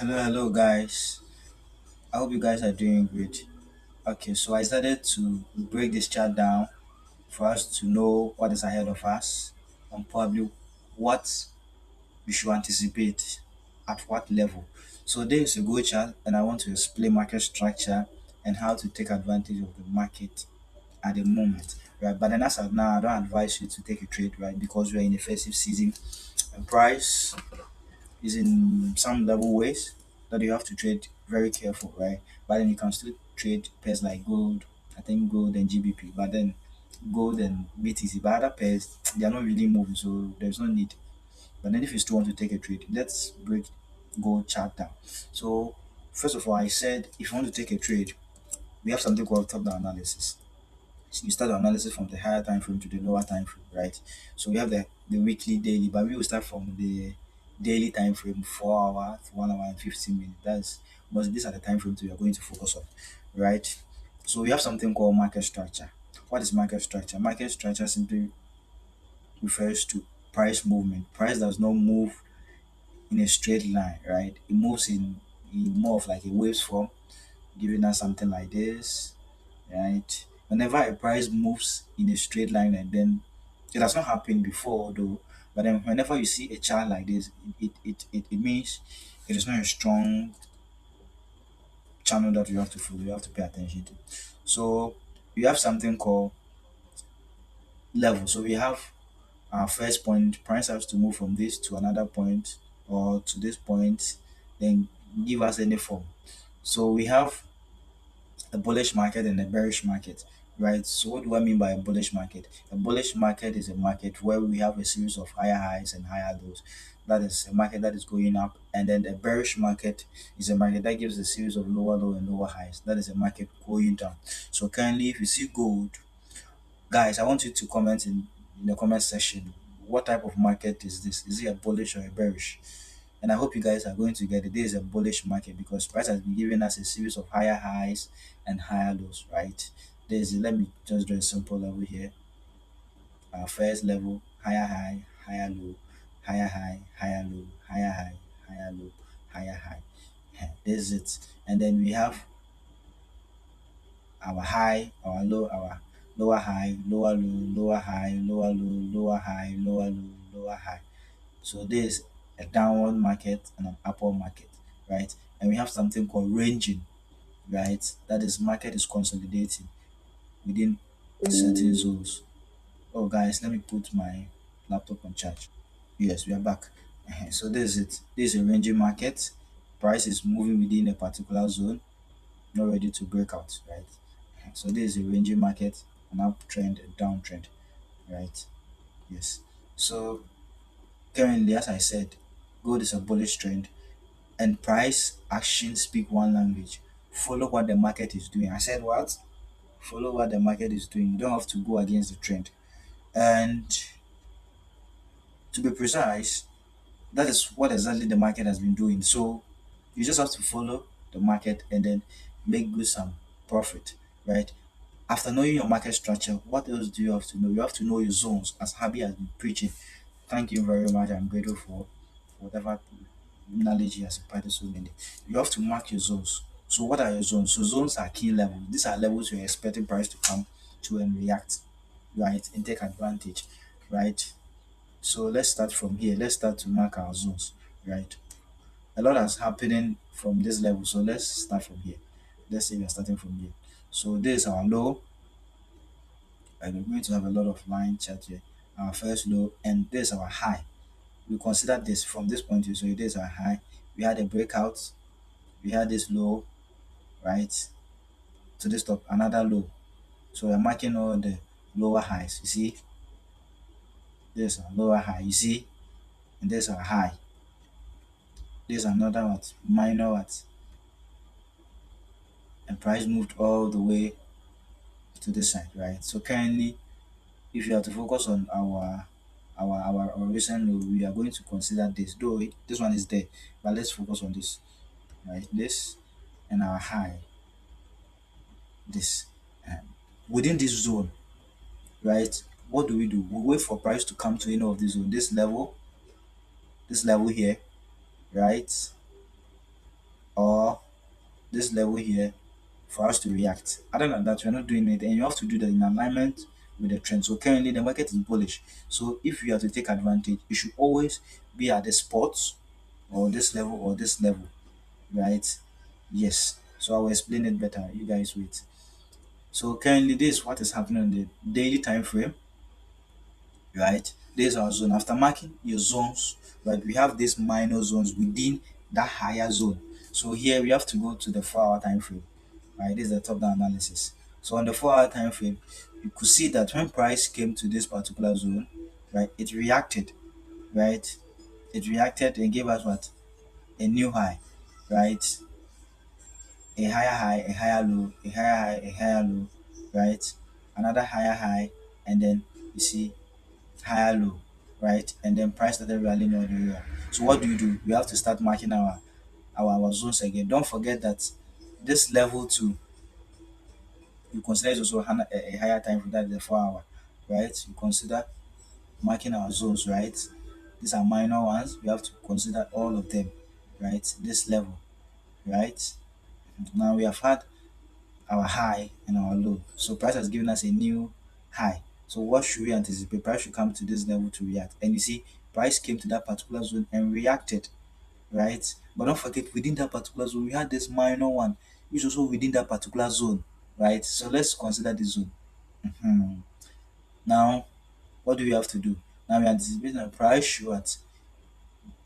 Hello, guys. I hope you guys are doing great. Okay, so I started to break this chart down for us to know what is ahead of us and probably what we should anticipate at what level. So there is a good chart, and I want to explain market structure and how to take advantage of the market at the moment, right? But then as of now, I don't advise you to take a trade, right? Because we're in the festive season and price is in some level ways that you have to trade very careful, right? But then you can still trade pairs like gold, I think gold and GBP, but then gold and BTC, but other pairs they are not really moving, so there's no need. But then if you still want to take a trade, let's break gold chart down. So first of all, I said if you want to take a trade, we have something called top-down analysis. So you start the analysis from the higher time frame to the lower time frame, right? So we have the weekly, daily, but we will start from the daily time frame, 4 hours, 1 hour and 15 minutes. That's because these are the time frames we are going to focus on, right? So we have something called market structure. What is market structure? Market structure simply refers to price movement. Price does not move in a straight line, right? It moves in more of like a waves form, giving us something like this, right? Whenever a price moves in a straight line, and then it has not happened before though, but then whenever you see a chart like this, it means it is not a strong channel that you have to follow, you have to pay attention to. So you have something called level. So we have our first point, price has to move from this to another point or to this point, then give us any form. So we have a bullish market and a bearish market, right? So what do I mean by a bullish market? A bullish market is a market where we have a series of higher highs and higher lows. That is a market that is going up, and then a bearish market is a market that gives a series of lower low and lower highs. That is a market going down. So currently, if you see gold, guys, I want you to comment in the comment section what type of market is this? Is it a bullish or a bearish? And I hope you guys are going to get it. This is a bullish market because price has been giving us a series of higher highs and higher lows, right? Let me just draw a simple level here. Our first level, higher high, higher low, higher high, higher low, higher high, higher low, higher high. This is it. And then we have our high, our low, our lower high, lower low, lower high, lower low, lower high, lower low, lower high. So there's a downward market and an upward market, right? And we have something called ranging, right? That is market is consolidating within certain zones. Oh guys, let me put my laptop on charge. Yes, we are back. So this is it. This is a ranging market. Price is moving within a particular zone, not ready to break out, right? So this is a ranging market, an uptrend, a downtrend, right? Yes. So currently, as I said, gold is a bullish trend and price action speak one language. Follow what the market is doing. I said what? Follow what the market is doing. You don't have to go against the trend. And to be precise, that is what exactly the market has been doing. So you just have to follow the market and then make good some profit, right? After knowing your market structure, what else do you have to know? You have to know your zones, as Habi has been preaching. Thank you very much. I'm grateful for whatever knowledge he has imparted so many. You have to mark your zones. So what are your zones? So zones are key levels. These are levels you're expecting price to come to and react, right? And take advantage, right? So let's start from here. Let's start to mark our zones, right? A lot is happening from this level. So let's start from here. Let's say we're starting from here. So this is our low, and we're going to have a lot of line chart here. Our first low, and this is our high. We consider this from this point of view. So this is our high. We had a breakout, we had this low, right? To this top, another low. So we're marking all the lower highs. You see, there's a lower high. You see, and there's a high. There's another what minor what, and price moved all the way to this side, right? So currently, if you have to focus on our recent low, we are going to consider this. Though this one is there, but let's focus on this, right? This and our high, this. Within this zone, right? What do? We wait for price to come to any of this zone, this level here, right? or this level here for us to react. Other than that, we're not doing it, and you have to do that in alignment with the trend. So currently the market is bullish. So if you have to take advantage, you should always be at the spot or this level, right? Yes. So I will explain it better. You guys wait. So currently this is what is happening on the daily time frame, right? This is our zone. After marking your zones, right, we have these minor zones within that higher zone. So here we have to go to the 4 hour time frame, right? This is the top down analysis. So on the 4 hour time frame, you could see that when price came to this particular zone, right, it reacted, right? It reacted and gave us what? A new high, right? A higher high, a higher low, a higher high, a higher low, right? Another higher high, and then you see higher low, right? And then price started rallying all the way up. So what do? We have to start marking our zones again. Don't forget that this level two, you consider is also a higher time for that, the 4 hour, right? You consider marking our zones, right? These are minor ones. We have to consider all of them, right? This level, right? Now we have had our high and our low. So price has given us a new high. So what should we anticipate? Price should come to this level to react. And you see, price came to that particular zone and reacted, right? But don't forget, within that particular zone, we had this minor one, which is also within that particular zone, right? So let's consider this zone. Mhm. Now, what do we have to do? Now we anticipate that price should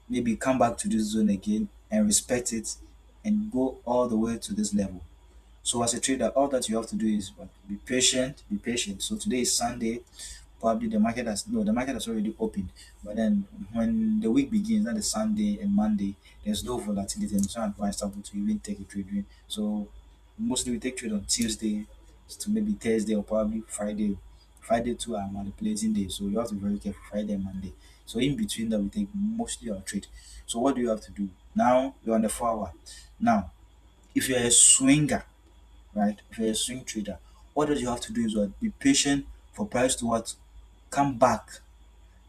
maybe come back to this zone again and respect it and go all the way to this level. So as a trader, all that you have to do is what? Be patient, be patient. So today is Sunday. Probably the market has already opened. But then when the week begins, that is Sunday and Monday, there's no volatility and it's not advisable to even take a trade. So mostly we take trade on Tuesday to maybe Thursday or probably Friday. Friday too are manipulating days. So you have to be very careful Friday and Monday. So in between that we take mostly our trade. So what do you have to do? Now you're on the 4 hour. Now if you're a swinger, right? If you're a swing trader, what does you have to do is what? Be patient for price to what? Come back.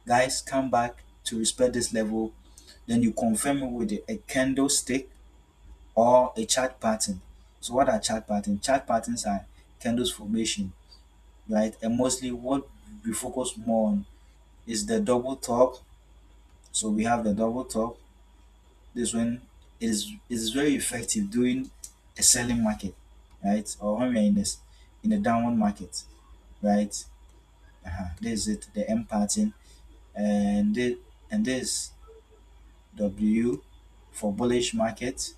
Guys, come back to respect this level. Then you confirm it with a candlestick or a chart pattern. So what are chart patterns? Chart patterns are candles formation, right? And mostly what we focus more on is the double top. So we have the double top. This one is very effective during a selling market, right? Or when we're in a downward market, right? This is it, the M pattern, and this W for bullish market,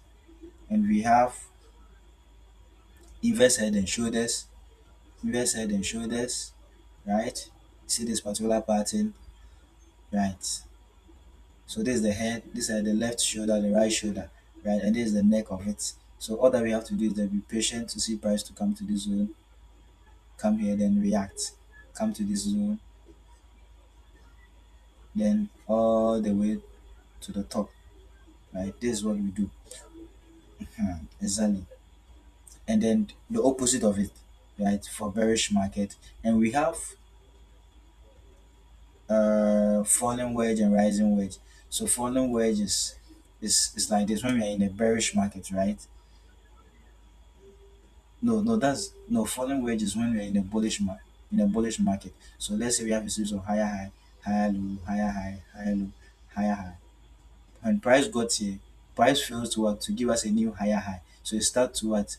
and we have inverse head and shoulders, inverse head and shoulders, right? See this particular pattern, right? So this is the head, this is the left shoulder, the right shoulder, right? And this is the neck of it. So all that we have to do is to be patient to see price to come to this zone, come here, then react, come to this zone, then all the way to the top, right? This is what we do. Exactly. And then the opposite of it, right, for bearish market. And we have falling wedge and rising wedge. So falling wedge is like this when we are in a bearish market, right? No, that's no, falling wedge is when we are in a bullish market. So let's say we have a series of higher high, higher low, higher high, higher low, higher high. When price got here, price fails to what? To give us a new higher high. So it start to what?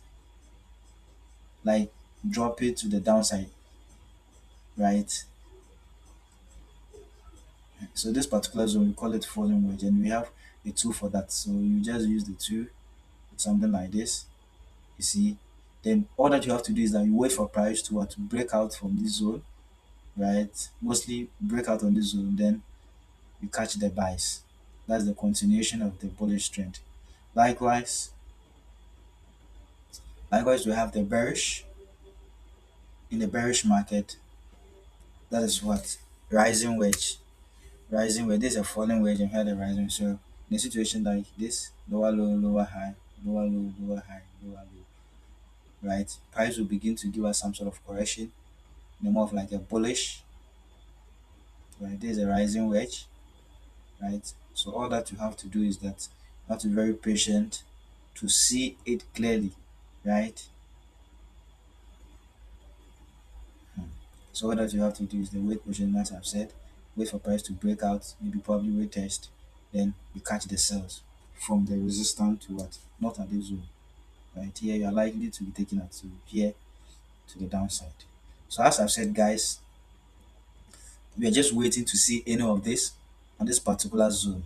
Like drop it to the downside, right? So this particular zone, we call it falling wedge, and we have a tool for that. So you just use the tool, something like this. You see, then all that you have to do is that you wait for price to what? To break out from this zone, right? Mostly break out on this zone, then you catch the buys. That's the continuation of the bullish trend. Likewise, likewise we have the bearish. In the bearish market, that is what? Rising wedge. Rising wedge. This is a falling wedge and here the rising. So in a situation like this, lower low, lower high, lower low, lower high, lower low, right? Price will begin to give us some sort of correction, more of like a bullish, right? This is a rising wedge, right? So all that you have to do is that you have to be very patient to see it clearly, right? So what that you have to do is the wait position, as I've said, wait for price to break out, maybe probably retest, then you catch the sales from the resistance to what? Not at this zone. Right here, you are likely to be taken at to here to the downside. So as I've said, guys, we are just waiting to see any of this on this particular zone.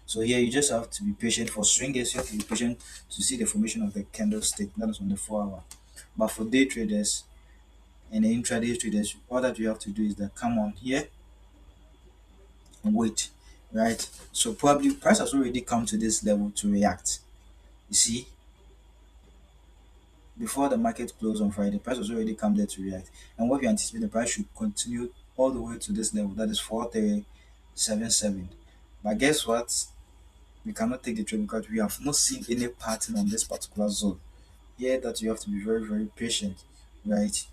So here you just have to be patient for swingers. You have to be patient to see the formation of the candlestick. That is on the 4 hour. But for day traders and the intraday traders, all that you have to do is that come on here and wait, right? So probably price has already come to this level to react. You see, before the market closed on Friday, price has already come there to react. And what we anticipate, the price should continue all the way to this level, that is 4377. But guess what? We cannot take the trade because we have not seen any pattern on this particular zone. Here that you have to be very, very patient, right?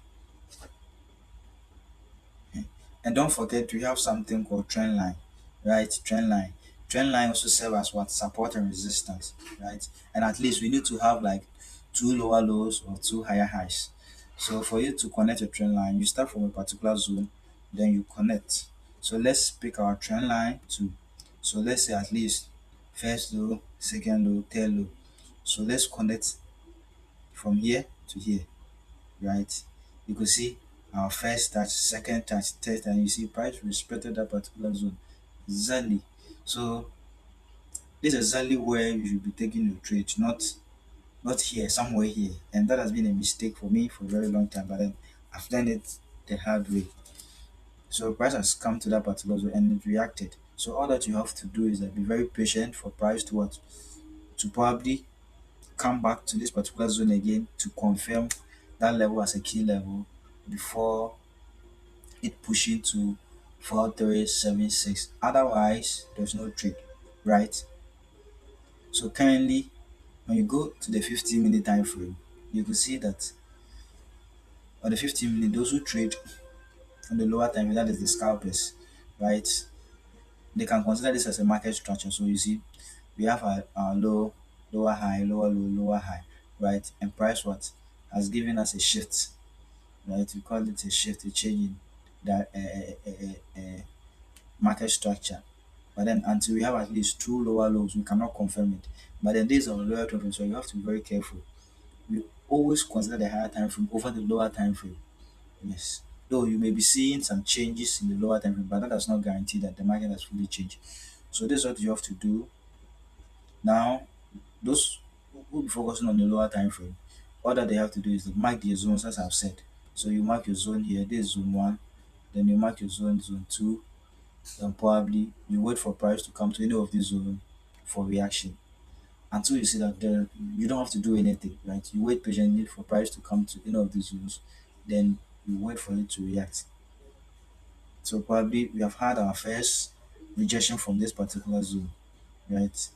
And don't forget we have something called trend line, right? Trend line also serve as what? Support and resistance, right? And at least we need to have like two lower lows or two higher highs. So for you to connect a trend line, you start from a particular zone, then you connect. So let's pick our trend line to, so let's say at least first low, second low, third low. So let's connect from here to here, right? You could see our first touch, second touch, third, and you see price respected that particular zone exactly. So this is exactly where you should be taking your trade, not here, somewhere here. And that has been a mistake for me for a very long time, but then I've learned it the hard way. So price has come to that particular zone and it reacted. So all that you have to do is that be very patient for price to what? To probably come back to this particular zone again to confirm that level as a key level before it pushing to 4376. Otherwise there's no trade, right? So currently when you go to the 15-minute time frame, you can see that on the 15 minute, those who trade on the lower time, that is the scalpers, right? They can consider this as a market structure. So you see we have our low, lower high, lower low, lower high, right? And price what has given us a shift, right? We call it a shift, a change in that market structure. But then until we have at least two lower lows, we cannot confirm it. But then these are lower time frame, so you have to be very careful. We always consider the higher time frame over the lower time frame. Yes. Though you may be seeing some changes in the lower time frame, but that does not guarantee that the market has fully changed. So this is what you have to do. Now, those who will be focusing on the lower time frame, all that they have to do is to mark their zones as I've said. So you mark your zone here, this is zone one, then you mark your zone two, then probably you wait for price to come to any of these zones for reaction until you see that there you don't have to do anything, right? You wait patiently for price to come to any of these zones, then you wait for it to react. So probably we have had our first rejection from this particular zone, right?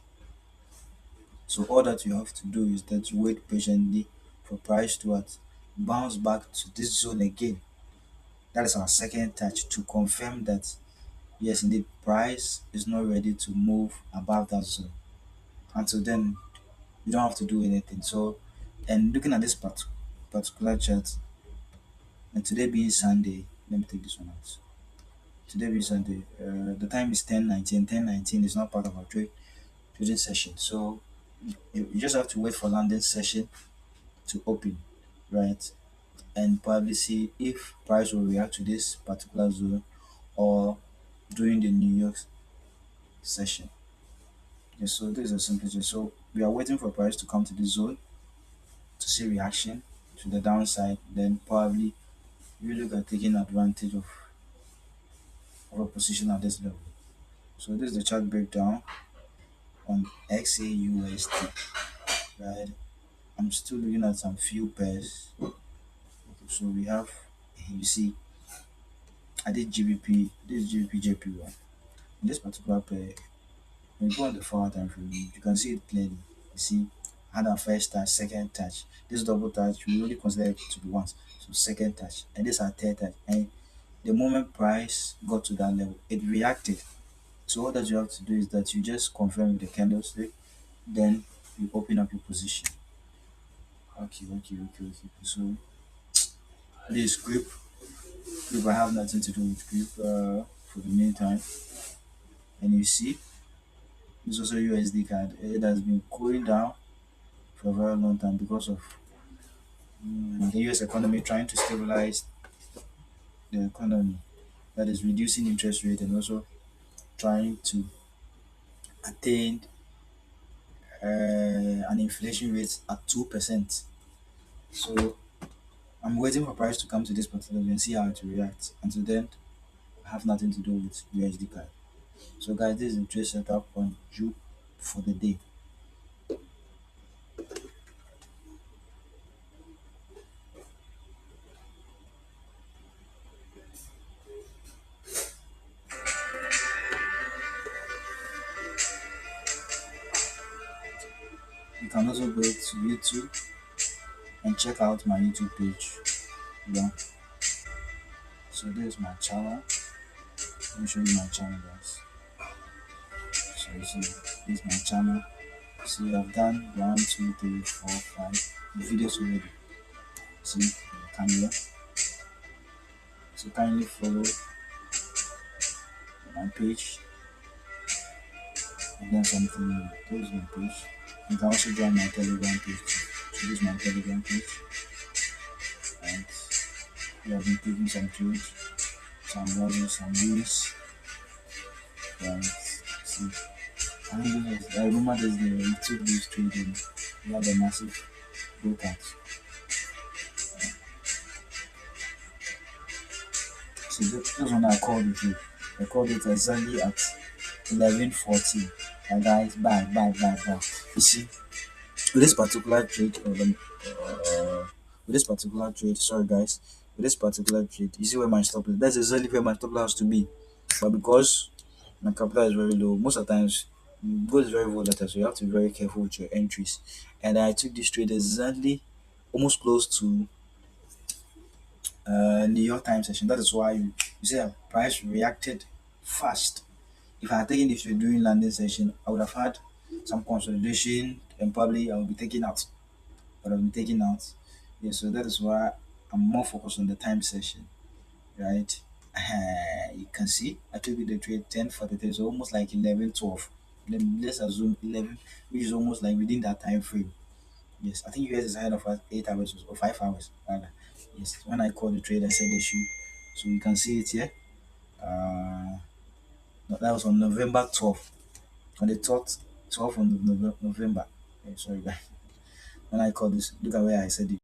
So all that you have to do is that you wait patiently for price to what? Bounce back to this zone again. That is our second touch to confirm that yes, indeed, price is not ready to move above that zone. Until then, you don't have to do anything. So, and looking at this particular chart, and today being Sunday, let me take this one out. Today being Sunday, the time is 10:19. 10:19 is not part of our trading session. So, you just have to wait for London session to open, right? And probably see if price will react to this particular zone or during the New York session. Yes, so this is a simple thing. So we are waiting for price to come to this zone to see reaction to the downside. Then probably you look at taking advantage of a position at this level. So this is the chart breakdown on Xauusd, right? I'm still looking at some few pairs. Okay, so we have, you see, I did GBP, this is GBP JPY. In this particular pair, when you go on the forward time frame, you can see it clearly. You see, I had our first touch, second touch. This double touch, we really consider it to be once. So second touch, and this our third touch. And the moment price got to that level, it reacted. So all that you have to do is that you just confirm with the candlestick, then you open up your position. Okay. So this group I have nothing to do with group for the meantime. And you see, this also USD card. It has been cooling down for a very long time because of the US economy trying to stabilize the economy. That is reducing interest rate and also trying to attain an inflation rate at 2%. So I'm waiting for price to come to this particular level and see how it will react. Until then, I have nothing to do with USD card. So guys, this is the trade setup on Juke for the day. You can also go to YouTube and check out my YouTube page. Yeah. So this is my channel. Let me show you my channel, guys. So you see, this is my channel. See, I've done 1, 2, 3, 4, 5 videos already. See, the camera. So kindly follow my page and then something. This is my page. You can also join my Telegram page too. So this is my Telegram page, and we have been taking some trades, some losses, some wins. And see, I remember this day we took this trade and we had a massive breakout. So that's when I called it. I called it exactly at 11:40. And guys, buy. You see, with this particular trade, with this particular trade, sorry guys, with this particular trade, you see where my stop is. That's exactly where my stop loss to be. But because my capital is very low, most of the times gold is very volatile, so you have to be very careful with your entries. And I took this trade exactly almost close to New York time session. That is why you see the price reacted fast. If I had taken this trade during landing session, I would have had some consolidation and probably I would be taking out. But I've been taking out. Yeah, so that is why I'm more focused on the time session, right? You can see I took the trade 10:43, so almost like 11:12. Let's assume 11, which is almost like within that time frame. Yes, I think US is ahead of us 8 hours or 5 hours rather. Yes, when I called the trade, I said they should. So you can see it here. No, that was on November 12th. On the 12th of November. Sorry, guys. When I called this, look at where I said it.